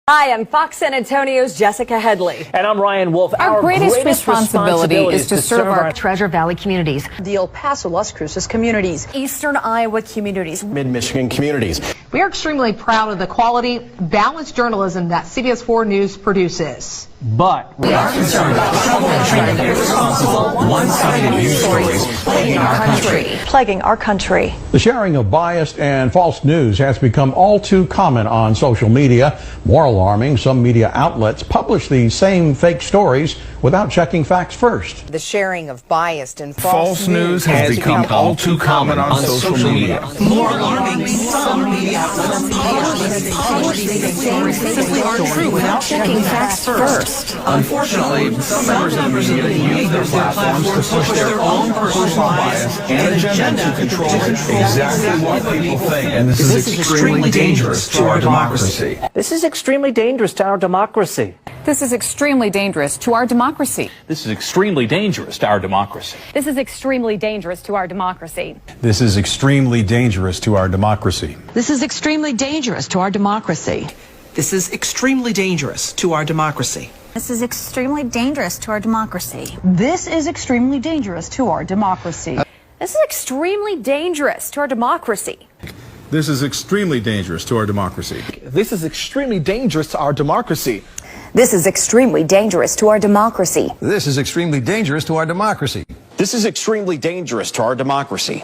Hi, I'm Fox San Antonio's Jessica Headley. And I'm Ryan Wolf. Our greatest responsibility is to serve our Treasure Valley communities, the El Paso, Las Cruces communities, Eastern Iowa communities, Mid-Michigan communities. We are extremely proud of the quality, balanced journalism that CBS 4 News produces. But we are concerned about troubling, irresponsible, one-sided news stories plaguing our country. The sharing of biased and false news has become all too common on social media. More alarming, some media outlets publish these same fake stories without checking facts first. The sharing of biased and false news has become all too common on social media. More alarming, some media outlets publish these stories simply aren't true without checking facts first. Unfortunately, some members of the media use their platforms to push their own personal bias and agenda to control exactly what people think. And this is extremely dangerous to our democracy. this is extremely dangerous to our democracy. This is extremely dangerous to our democracy. This is extremely dangerous to our democracy. This is extremely dangerous to our democracy. This is extremely dangerous to our democracy. This is extremely dangerous to our democracy. This is extremely dangerous to our democracy. This is extremely dangerous to our democracy. This is extremely dangerous to our democracy. This is extremely dangerous to our democracy. This is extremely dangerous to our democracy. This is extremely dangerous to our democracy. This is extremely dangerous to our democracy. This is extremely dangerous to our democracy. This is extremely dangerous to our democracy.